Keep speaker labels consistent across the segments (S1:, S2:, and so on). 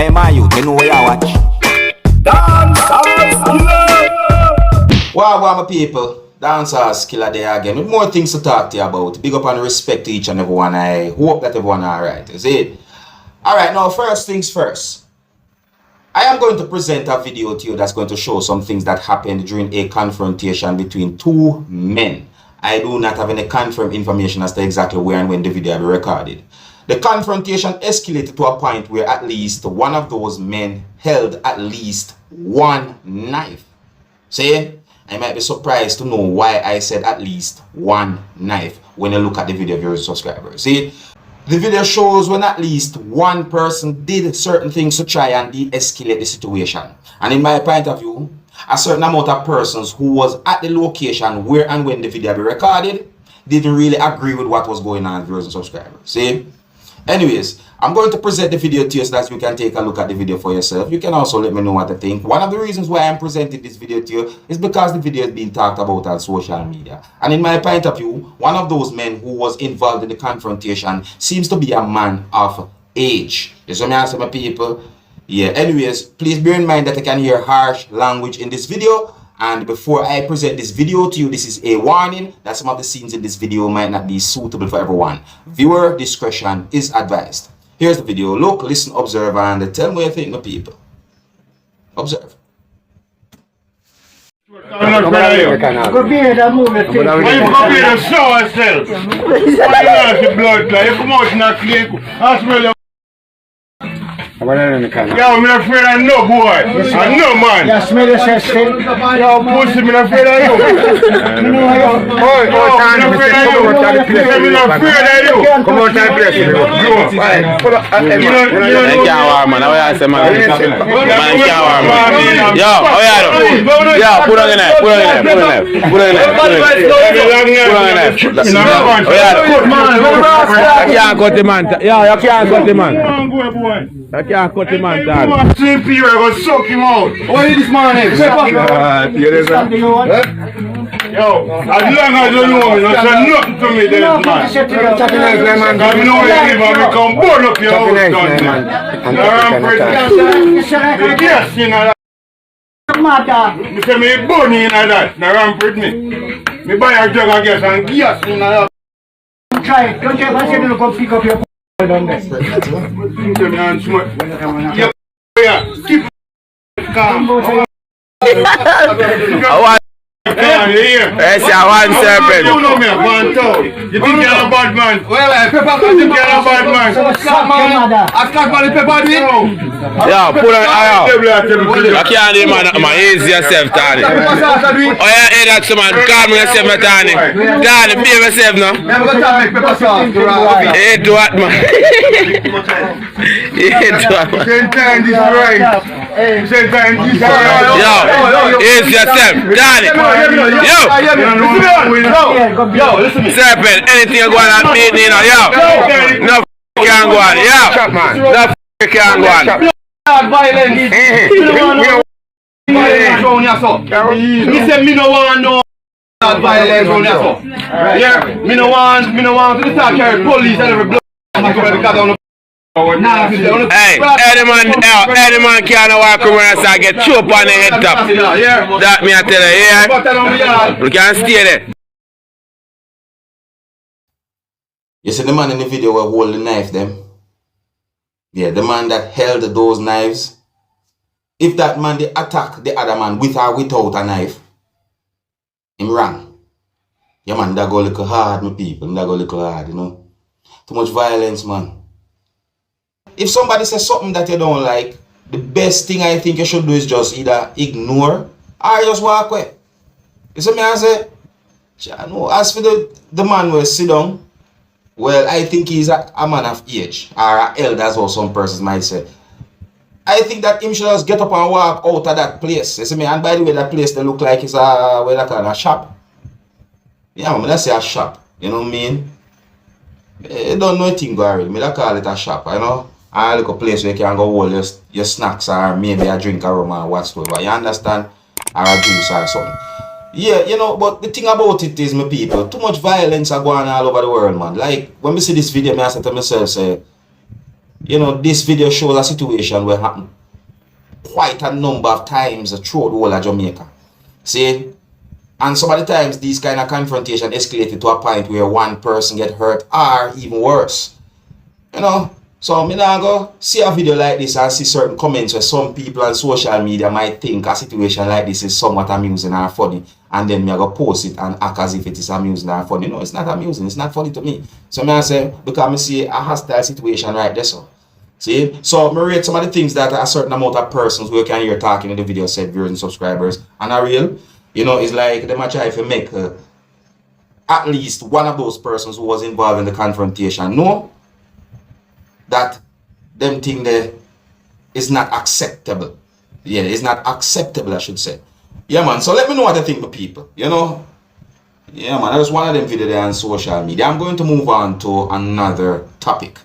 S1: Hey man, you know where you watch. Dancehall skilla. Wow, my people. Dancehall skilla there again. With more things to talk to you about. Big up and respect to each and everyone. I hope that everyone alright. Is it? Alright, now first things first. I am going to present a video to you that's going to show some things that happened during a confrontation between two men. I do not have any confirmed information as to exactly where and when the video will be recorded. The confrontation escalated to a point where at least one of those men held at least one knife. See, I might be surprised to know why I said at least one knife when you look at the video, viewers, subscribers. See, the video shows when at least one person did certain things to try and de-escalate the situation. And in my point of view, a certain amount of persons who was at the location where and when the video be recorded didn't really agree with what was going on, viewers and subscribers. See? Anyways, I'm going to present the video to you so that you can take a look at the video for yourself. You can also let me know what you think. One of the reasons why I'm presenting this video to you is because the video is being talked about on social media. And in my point of view, one of those men who was involved in the confrontation seems to be a man of age. You see me answer, my people? Yeah, anyways, please bear in mind that I can hear harsh language in this video. And before I present this video to you, this is a warning that some of the scenes in this video might not be suitable for everyone. Viewer discretion is advised. Here's the video. Look, listen, observe, and tell me what you think, my people. Observe.
S2: Come here, that movie. Why you come here to show yourself? Why you have the blood clot? You come out in a clip. I smell your... Yo, I'm not afraid of no boy. I know, man. You smell yourself still? Yo, pussy, I'm not afraid of you. I'm not afraid of you. I'm not afraid of you. Come on, time place.
S3: I can't war, man. I say, man. Man, I can't war, man. Yo, how you doing? Yo, put on the knife. Put on the knife. Put on the knife. Put on the knife. Put on the knife. I can't cut the man. Yo, you can't cut the man. I can't cut him on that.
S2: I'm going to suck him out.
S4: What is this morning?
S2: Yo, as long as you know me, don't say nothing to me, then man. Because you know where you live and we come burn up your house down there. Now I'm pretty. Yes, you know that. You say me burn in that. Now I'm pretty. Me buy a jug of gas and gas in that.
S4: Try it. Don't try to come pick up your down there.
S2: Keep calm.
S3: Yes, I want serpent.
S2: You know me, man, too. You think you're a bad man?
S4: Well, pepper,
S2: you think you're a bad man?
S4: I can't call it pepper,
S3: yeah, put on, I can't do man, easy yourself, Tani. Oh, yeah, hey, that's the man, calm yourself, Tani. Tani, be yourself now.
S4: I'm going to make pepper sauce.
S3: Hey, do what, man? Hey, do what, man?
S2: Same time, this is right. Same time, this is right.
S3: Yo, easy yourself, Tani.
S4: Yo, listen to me.
S3: Serpent, anything you go on at me, you know, yo. No can't go on, yo. No can't go on.
S4: Violence. Me say me no want no violence on yourself. Yeah, me no want to start carry police and every blood.
S3: Hey, any man can't walk around and start get chop on the head top. That me I tell you, yeah. You can't stay there.
S1: You see the man in the video will hold the knife them. Yeah, the man that held those knives. If that man they attack the other man with or without a knife, him wrong. Yeah man, that go a little hard, my people. That go a little hard, you know. Too much violence, man. If somebody says something that you don't like, the best thing I think you should do is just either ignore or just walk away. You see me I say? No. As for the man who sit down, well, I think he's a man of age, or an elder as well, some persons might say. I think that him should just get up and walk out of that place. You see me? And by the way, that place they look like it's a, what they call a shop. Yeah, I'm gonna say a shop. You know what I mean? I don't know anything, Gary. I call it a shop, you know? I look a place where you can go hold your snacks or maybe a drink or rum or whatsoever. You understand? Or a juice or something. Yeah, you know, but the thing about it is, my people, too much violence are going all over the world, man. Like, when we see this video, I say to myself, say, you know, this video shows a situation where happened quite a number of times throughout the whole of Jamaica. See? And some of the times these kind of confrontation escalated to a point where one person get hurt or even worse. You know? So me now go see a video like this and see certain comments where some people on social media might think a situation like this is somewhat amusing or funny, and then me I go post it and act as if it is amusing or funny. No, it's not amusing, it's not funny to me. So me I say, because me see a hostile situation right there. So see? So me rate some of the things that a certain amount of persons who can hear talking in the video said, viewers and subscribers, and a real, you know, it's like them a try to make at least one of those persons who was involved in the confrontation know that them thing there is not acceptable. Yeah, it's not acceptable, I should say. Yeah, man. So let me know what you think, my people. You know? Yeah, man. That was one of them videos there on social media. I'm going to move on to another topic.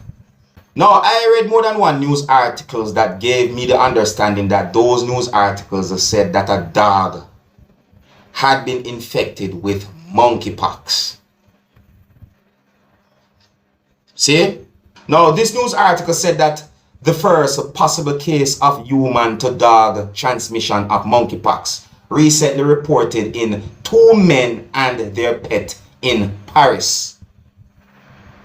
S1: Now, I read more than one news articles that gave me the understanding that those news articles said that a dog had been infected with monkeypox. See? Now, this news article said that the first possible case of human to dog transmission of monkeypox recently reported in 2 men and their pet in Paris.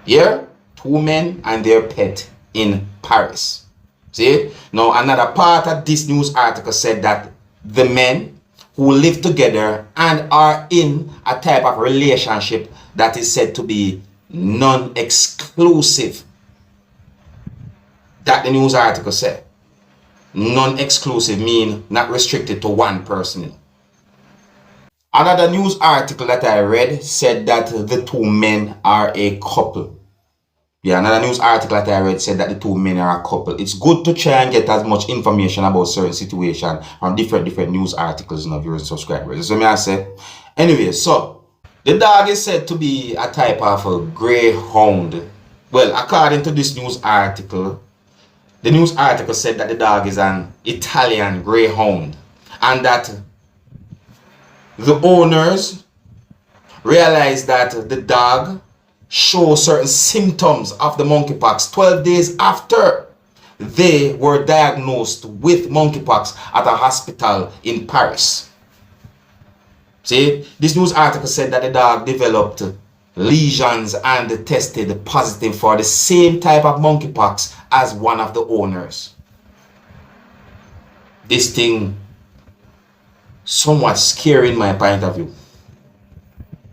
S1: Yeah? 2 men and their pet in Paris. See? Now, another part of this news article said that the men who live together and are in a type of relationship that is said to be non-exclusive. That the news article said. Non-exclusive mean not restricted to one person. Another news article that I read said that the 2 men are a couple. Yeah, another news article that I read said that the 2 men are a couple. It's good to try and get as much information about certain situation from different news articles, you know, viewers and subscribers. So may I say. Anyway, so the dog is said to be a type of a greyhound. Well, according to this news article, the news article said that the dog is an Italian greyhound and that the owners realized that the dog shows certain symptoms of the monkeypox 12 days after they were diagnosed with monkeypox at a hospital in Paris. See, this news article said that the dog developed lesions and tested positive for the same type of monkeypox as one of the owners. This thing somewhat scary in my point of view.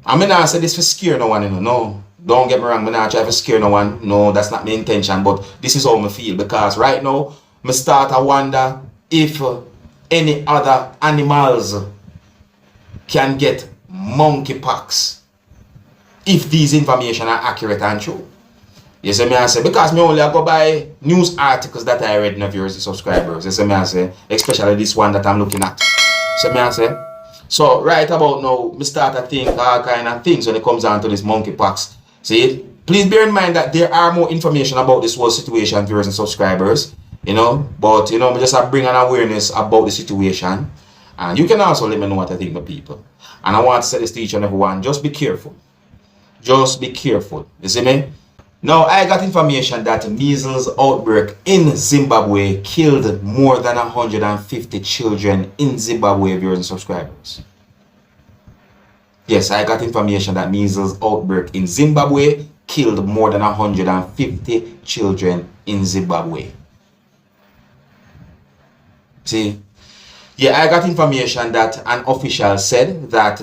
S1: I mean, I say this for scare no one, you know. No, don't get me wrong, I'm not trying to scare no one. No, that's not my intention, but this is how I feel, because right now I start to wonder if any other animals can get monkeypox if these information are accurate and true. You see me I say, because me only go by news articles that I read in the viewers and subscribers. You see me I say, especially this one that I'm looking at. See me I say. So right about now, me start to think all kind of things when it comes down to this monkeypox. See, please bear in mind that there are more information about this whole situation, viewers and subscribers. You know, but you know, me just bring an awareness about the situation. And you can also let me know what I think, my people. And I want to say this to each and everyone, just be careful. Just be careful. You see me? Now, I got information that measles outbreak in Zimbabwe killed more than 150 children in Zimbabwe, viewers and subscribers. Yes, I got information that measles outbreak in Zimbabwe killed more than 150 children in Zimbabwe. See? Yeah, I got information that an official said that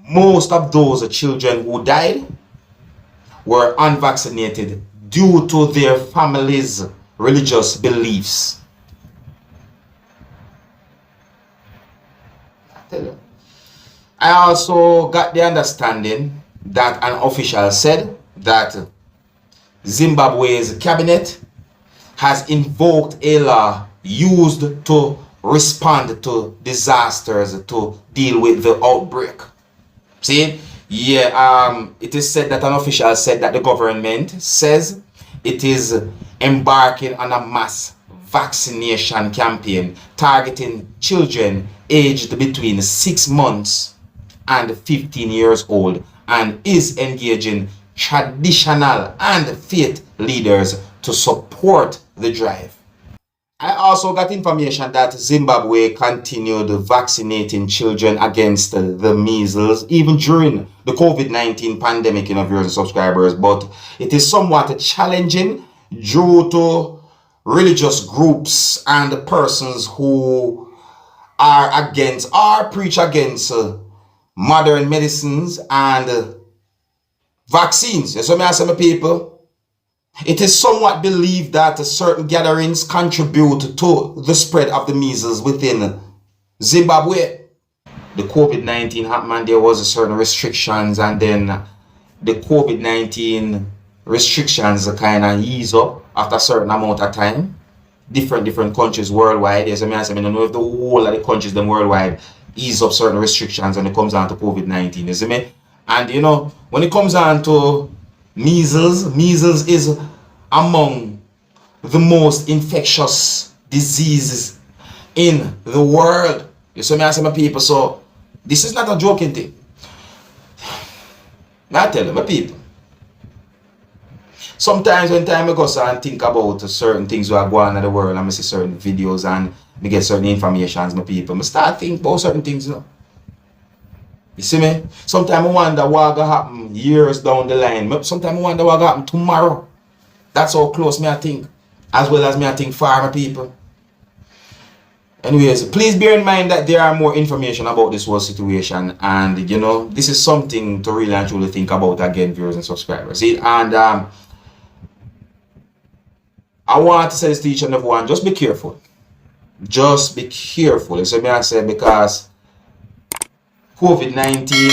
S1: most of those children who died were unvaccinated due to their families' religious beliefs. I also got the understanding that an official said that Zimbabwe's cabinet has invoked a law used to respond to disasters to deal with the outbreak. See? Yeah, it is said that an official said that the government says it is embarking on a mass vaccination campaign targeting children aged between 6 months and 15 years old and is engaging traditional and faith leaders to support the drive. I also got information that Zimbabwe continued vaccinating children against the measles even during the COVID-19 pandemic, viewers and subscribers, but it is somewhat challenging due to religious groups and persons who are against or preach against modern medicines and vaccines. So me ask my people, it is somewhat believed that certain gatherings contribute to the spread of the measles within Zimbabwe. The COVID-19 happened, there was certain restrictions, and then the COVID-19 restrictions kind of ease up after a certain amount of time. Different countries worldwide. As I don't know if the whole of the countries them worldwide ease up certain restrictions when it comes down to COVID-19. You see me? And when it comes down to measles is among the most infectious diseases in the world. You see me, I say my people, so this is not a joking thing. I tell you, my people. Sometimes when time I go and think about certain things that are going on in the world, and I see certain videos and I get certain information, my people, I start thinking about certain things, You see me? Sometimes I wonder what will happen years down the line. Sometimes I wonder what will happen tomorrow. That's how close me I think. As well as me I think far, my people. Anyways, please bear in mind that there are more information about this whole situation. And, this is something to really and truly think about again, viewers and subscribers. See? And I want to say this to each and everyone, just be careful. Just be careful. You see me I say, because COVID-19,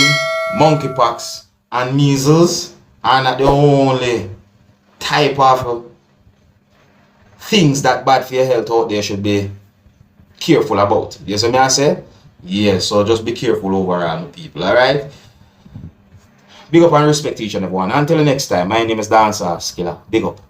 S1: monkeypox, and measles are not the only type of things that bad for your health out there should be careful about. You see me I say? Yes, so just be careful overall, people, alright? Big up and respect each and everyone. Until the next time, my name is Dancehall Skilla. Big up.